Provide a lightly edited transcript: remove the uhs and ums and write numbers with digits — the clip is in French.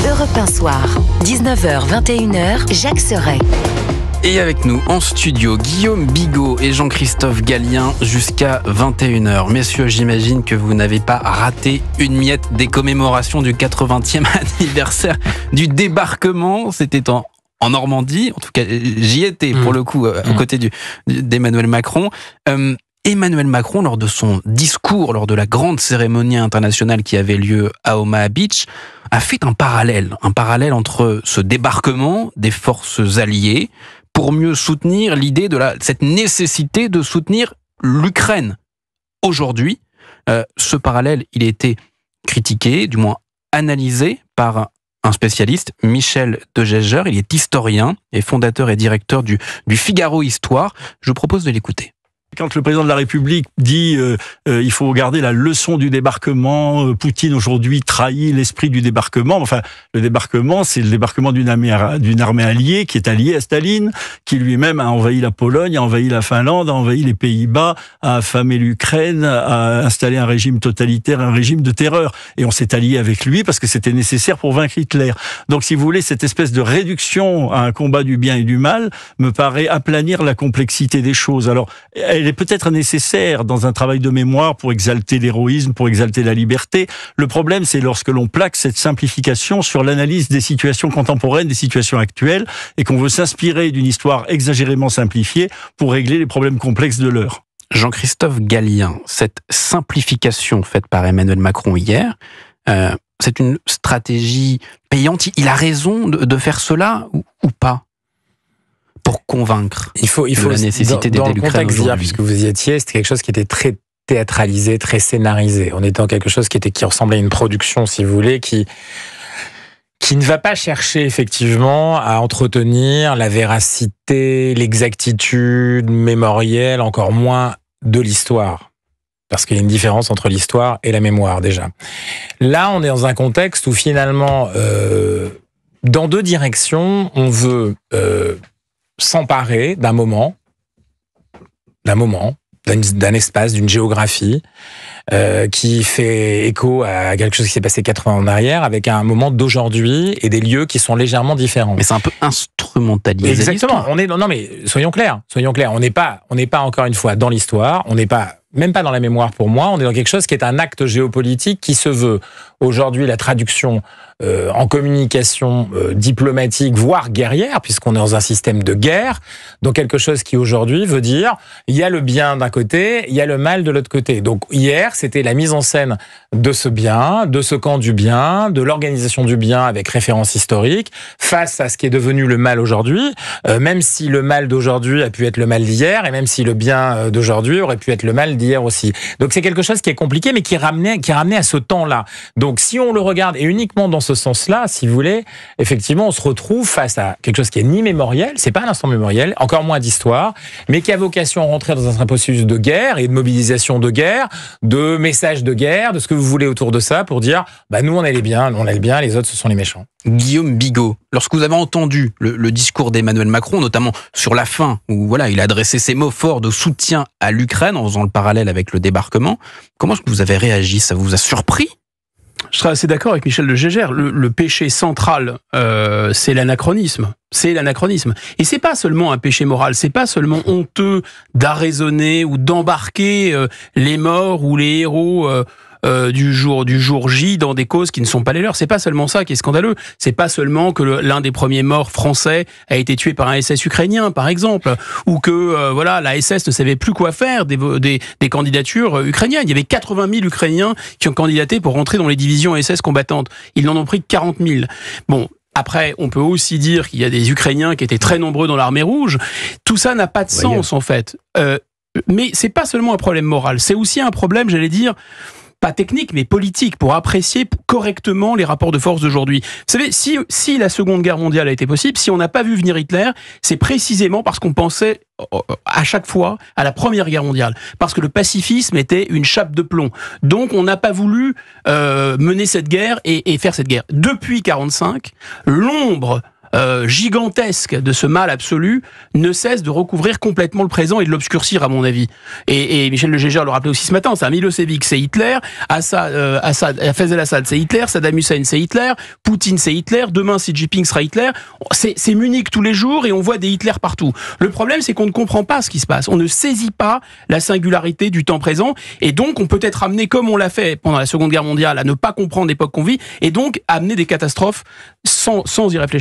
Europe 1 Soir, 19h-21h, Jacques Serret. Et avec nous en studio, Guillaume Bigot et Jean-Christophe Gallien jusqu'à 21h. Messieurs, j'imagine que vous n'avez pas raté une miette des commémorations du 80e anniversaire du débarquement. C'était en Normandie. En tout cas, j'y étais pour le coup, aux côtés d'Emmanuel Macron. Emmanuel Macron, lors de son discours, lors de la grande cérémonie internationale qui avait lieu à Omaha Beach, a fait un parallèle entre ce débarquement des forces alliées pour mieux soutenir l'idée de cette nécessité de soutenir l'Ukraine. Aujourd'hui, ce parallèle, il a été critiqué, du moins analysé par un spécialiste, Michel Degesger. Il est historien et fondateur et directeur du Figaro Histoire. Je vous propose de l'écouter. Quand le président de la République dit il faut garder la leçon du débarquement, Poutine aujourd'hui trahit l'esprit du débarquement. Enfin, le débarquement, c'est le débarquement d'une armée alliée qui est alliée à Staline, qui lui-même a envahi la Pologne, a envahi la Finlande, a envahi les Pays-Bas, a affamé l'Ukraine, a installé un régime totalitaire, un régime de terreur. Et on s'est allié avec lui parce que c'était nécessaire pour vaincre Hitler. Donc, si vous voulez, cette espèce de réduction à un combat du bien et du mal me paraît aplanir la complexité des choses. Alors, elle est peut-être nécessaire dans un travail de mémoire pour exalter l'héroïsme, pour exalter la liberté. Le problème, c'est lorsque l'on plaque cette simplification sur l'analyse des situations contemporaines, des situations actuelles, et qu'on veut s'inspirer d'une histoire exagérément simplifiée pour régler les problèmes complexes de l'heure. Jean-Christophe Gallien, cette simplification faite par Emmanuel Macron hier, c'est une stratégie payante. Il a raison de faire cela ou pas ? Pour convaincre il faut de la nécessité d'aider l'Ukraine contexte aujourd'hui. Puisque vous y étiez, c'était quelque chose qui était très théâtralisé, très scénarisé. On était dans quelque chose qui ressemblait à une production, si vous voulez, qui ne va pas chercher effectivement à entretenir la véracité, l'exactitude mémorielle, encore moins de l'histoire. Parce qu'il y a une différence entre l'histoire et la mémoire, déjà. Là, on est dans un contexte où finalement, dans deux directions, on veut s'emparer d'un moment, d'un espace, d'une géographie qui fait écho à quelque chose qui s'est passé 80 ans en arrière, avec un moment d'aujourd'hui et des lieux qui sont légèrement différents. Mais c'est un peu instrumentalisé. Exactement. Non, mais soyons clairs. On n'est pas encore une fois dans l'histoire. On n'est pas même pas dans la mémoire pour moi. On est dans quelque chose qui est un acte géopolitique qui se veut aujourd'hui la traduction en communication diplomatique, voire guerrière, puisqu'on est dans un système de guerre, donc quelque chose qui aujourd'hui veut dire il y a le bien d'un côté, il y a le mal de l'autre côté. Donc hier, c'était la mise en scène de ce bien, de ce camp du bien, de l'organisation du bien avec référence historique, face à ce qui est devenu le mal aujourd'hui, même si le mal d'aujourd'hui a pu être le mal d'hier, et même si le bien d'aujourd'hui aurait pu être le mal d'hier aussi. Donc c'est quelque chose qui est compliqué, mais qui est ramené à ce temps-là. Donc si on le regarde, et uniquement dans ce sens-là, si vous voulez, effectivement, on se retrouve face à quelque chose qui est ni mémoriel, c'est pas un instant mémoriel, encore moins d'histoire, mais qui a vocation à rentrer dans un processus de guerre et de mobilisation de guerre, de messages de guerre, de ce que vous voulez autour de ça, pour dire, nous on est les biens, les autres ce sont les méchants. Guillaume Bigot, lorsque vous avez entendu le discours d'Emmanuel Macron, notamment sur la fin, où il a adressé ses mots forts de soutien à l'Ukraine, en faisant le parallèle avec le débarquement, comment est-ce que vous avez réagi ? Ça vous a surpris ? Je serais assez d'accord avec Michel Degesger. Le péché central, c'est l'anachronisme. C'est l'anachronisme. Et c'est pas seulement un péché moral, c'est pas seulement honteux d'arraisonner ou d'embarquer les morts ou les héros du jour J dans des causes qui ne sont pas les leurs. C'est pas seulement ça qui est scandaleux. C'est pas seulement que l'un des premiers morts français a été tué par un SS ukrainien, par exemple, ou que la SS ne savait plus quoi faire des candidatures ukrainiennes. Il y avait 80 000 Ukrainiens qui ont candidaté pour rentrer dans les divisions SS combattantes. Ils n'en ont pris que 40 000. Bon. Après, on peut aussi dire qu'il y a des Ukrainiens qui étaient très nombreux dans l'armée rouge. Tout ça n'a pas de sens, en fait. Mais c'est pas seulement un problème moral. C'est aussi un problème, j'allais dire, pas technique, mais politique, pour apprécier correctement les rapports de force d'aujourd'hui. Vous savez, si la Seconde Guerre mondiale a été possible, si on n'a pas vu venir Hitler, c'est précisément parce qu'on pensait à chaque fois à la Première Guerre mondiale, parce que le pacifisme était une chape de plomb. Donc on n'a pas voulu mener cette guerre et faire cette guerre. Depuis 1945, l'ombre gigantesque de ce mal absolu ne cesse de recouvrir complètement le présent et de l'obscurcir, à mon avis. Et Michel Legégère le rappelait aussi ce matin, c'est Milosevic, c'est Hitler, Hafez el-Assad, c'est Hitler, Saddam Hussein, c'est Hitler, Poutine, c'est Hitler, demain Xi Jinping sera Hitler. C'est Munich tous les jours et on voit des Hitler partout. Le problème, c'est qu'on ne comprend pas ce qui se passe. On ne saisit pas la singularité du temps présent et donc on peut être amené, comme on l'a fait pendant la Seconde Guerre mondiale, à ne pas comprendre l'époque qu'on vit et donc amener des catastrophes sans y réfléchir.